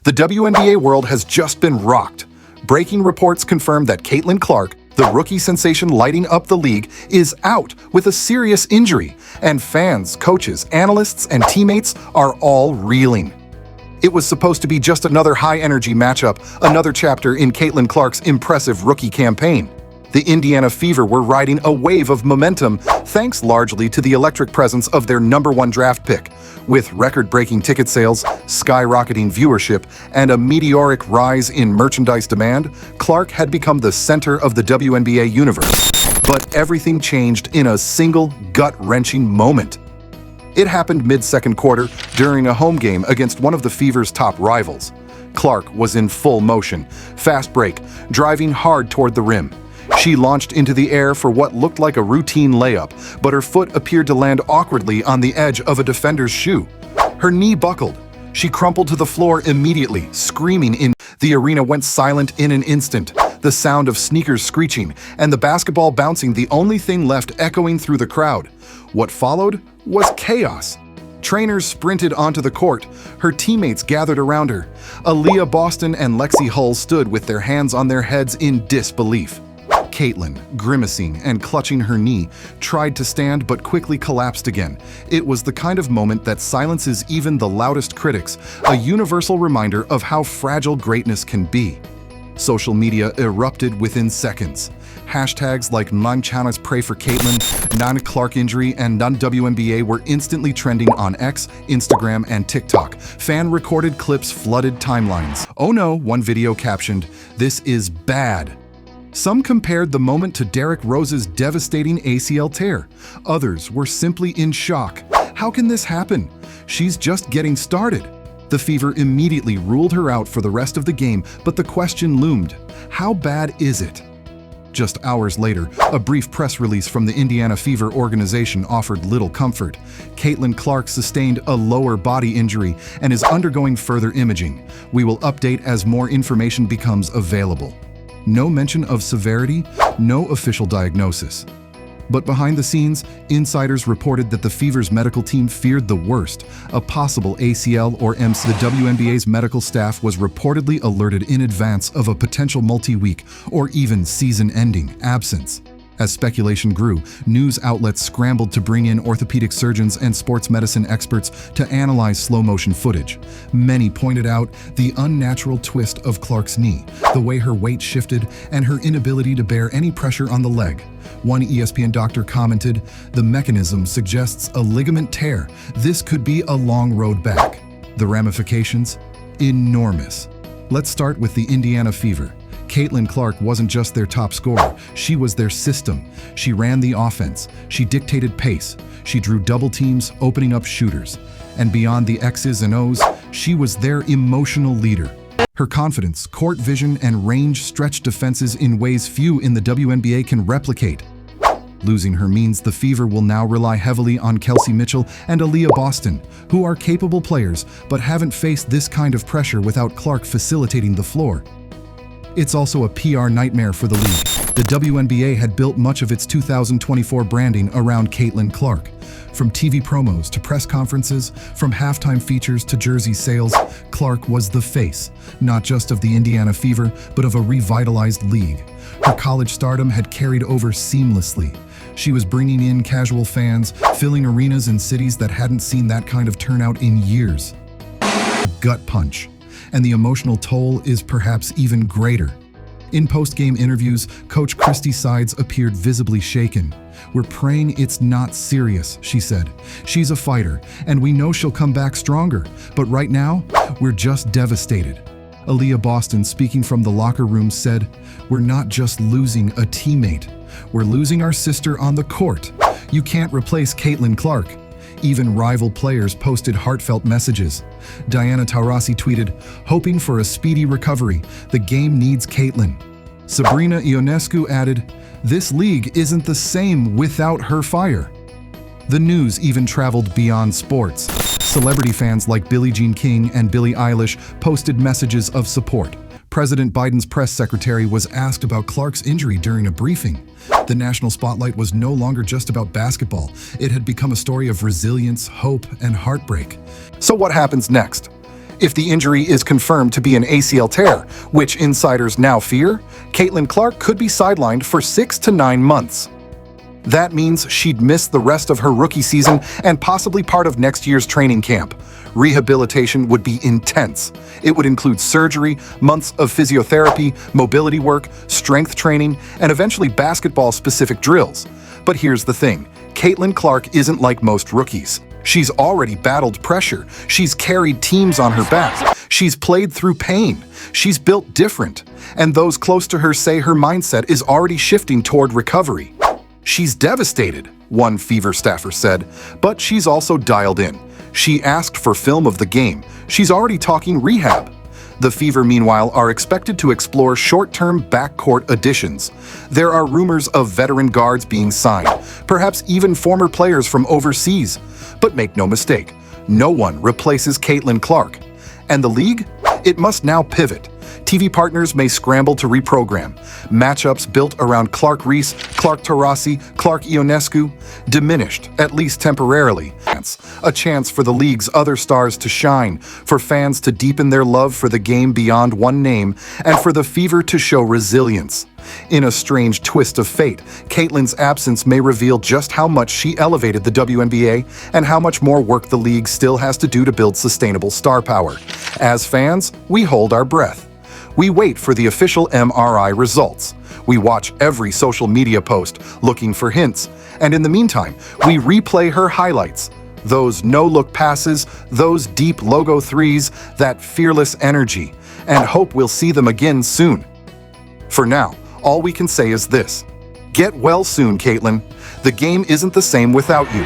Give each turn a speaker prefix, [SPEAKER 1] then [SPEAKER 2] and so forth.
[SPEAKER 1] The WNBA world has just been rocked. Breaking reports confirm that Caitlin Clark, the rookie sensation lighting up the league, is out with a serious injury, and fans, coaches, analysts, and teammates are all reeling. It was supposed to be just another high-energy matchup, another chapter in Caitlin Clark's impressive rookie campaign. The Indiana Fever were riding a wave of momentum thanks largely to the electric presence of their #1 draft pick. With record-breaking ticket sales, skyrocketing viewership, and a meteoric rise in merchandise demand, Clark had become the center of the WNBA universe. But everything changed in a single, gut-wrenching moment. It happened mid-second quarter during a home game against one of the Fever's top rivals. Clark was in full motion, fast break, driving hard toward the rim. She launched into the air for what looked like a routine layup, but her foot appeared to land awkwardly on the edge of a defender's shoe. Her knee buckled. She crumpled to the floor immediately, screaming. The arena went silent in an instant, the sound of sneakers screeching and the basketball bouncing the only thing left echoing through the crowd. What followed was chaos. Trainers sprinted onto the court. Her teammates gathered around her. Aaliyah Boston and Lexi Hull stood with their hands on their heads in disbelief. Caitlin, grimacing and clutching her knee, tried to stand but quickly collapsed again. It was the kind of moment that silences even the loudest critics, a universal reminder of how fragile greatness can be. Social media erupted within seconds. Hashtags like #NonChanas Pray for Caitlin, #NonClark Injury, and #NonWNBA were instantly trending on X, Instagram, and TikTok. Fan-recorded clips flooded timelines. Oh no, one video captioned, "This is bad." Some compared the moment to Derrick Rose's devastating ACL tear. Others were simply in shock. How can this happen? She's just getting started. The Fever immediately ruled her out for the rest of the game, but the question loomed, how bad is it? Just hours later, a brief press release from the Indiana Fever organization offered little comfort. Caitlin Clark sustained a lower body injury and is undergoing further imaging. We will update as more information becomes available. No mention of severity, no official diagnosis. But behind the scenes, insiders reported that the Fever's medical team feared the worst, a possible ACL or MC. The WNBA's medical staff was reportedly alerted in advance of a potential multi-week or even season-ending absence. As speculation grew, news outlets scrambled to bring in orthopedic surgeons and sports medicine experts to analyze slow-motion footage. Many pointed out the unnatural twist of Clark's knee, the way her weight shifted, and her inability to bear any pressure on the leg. One ESPN doctor commented, "The mechanism suggests a ligament tear. This could be a long road back." The ramifications? Enormous. Let's start with the Indiana Fever. Caitlin Clark wasn't just their top scorer, she was their system. She ran the offense, she dictated pace, she drew double teams, opening up shooters. And beyond the X's and O's, she was their emotional leader. Her confidence, court vision, and range stretched defenses in ways few in the WNBA can replicate. Losing her means the Fever will now rely heavily on Kelsey Mitchell and Aaliyah Boston, who are capable players but haven't faced this kind of pressure without Clark facilitating the floor. It's also a PR nightmare for the league. The WNBA had built much of its 2024 branding around Caitlin Clark. From TV promos to press conferences, from halftime features to jersey sales, Clark was the face, not just of the Indiana Fever, but of a revitalized league. Her college stardom had carried over seamlessly. She was bringing in casual fans, filling arenas in cities that hadn't seen that kind of turnout in years. Gut punch. And the emotional toll is perhaps even greater. In post-game interviews, Coach Christy Sides appeared visibly shaken. "We're praying it's not serious," she said. "She's a fighter, and we know she'll come back stronger. But right now, we're just devastated." Aaliyah Boston, speaking from the locker room, said, "We're not just losing a teammate. We're losing our sister on the court. You can't replace Caitlin Clark." Even rival players posted heartfelt messages. Diana Taurasi tweeted, "Hoping for a speedy recovery. The game needs Caitlin." Sabrina Ionescu added, "This league isn't the same without her fire." The news even traveled beyond sports. Celebrity fans like Billie Jean King and Billie Eilish posted messages of support. President Biden's press secretary was asked about Clark's injury during a briefing. The national spotlight was no longer just about basketball. It had become a story of resilience, hope, and heartbreak. So what happens next? If the injury is confirmed to be an ACL tear, which insiders now fear, Caitlin Clark could be sidelined for 6 to 9 months. That means she'd miss the rest of her rookie season and possibly part of next year's training camp. Rehabilitation would be intense. It would include surgery, months of physiotherapy, mobility work, strength training, and eventually basketball-specific drills. But here's the thing, Caitlin Clark isn't like most rookies. She's already battled pressure. She's carried teams on her back. She's played through pain. She's built different. And those close to her say her mindset is already shifting toward recovery. She's devastated, one Fever staffer said, but she's also dialed in. She asked for film of the game. She's already talking rehab. The Fever, meanwhile, are expected to explore short-term backcourt additions. There are rumors of veteran guards being signed, perhaps even former players from overseas. But make no mistake, no one replaces Caitlin Clark. And the league? It must now pivot. TV partners may scramble to reprogram. Matchups built around Clark Reese, Clark Taurasi, Clark Ionescu, diminished, at least temporarily. A chance for the league's other stars to shine, for fans to deepen their love for the game beyond one name, and for the Fever to show resilience. In a strange twist of fate, Caitlin's absence may reveal just how much she elevated the WNBA and how much more work the league still has to do to build sustainable star power. As fans, we hold our breath. We wait for the official MRI results. We watch every social media post, looking for hints. And in the meantime, we replay her highlights. Those no-look passes, those deep logo threes, that fearless energy, and hope we'll see them again soon. For now, all we can say is this. Get well soon, Caitlin. The game isn't the same without you.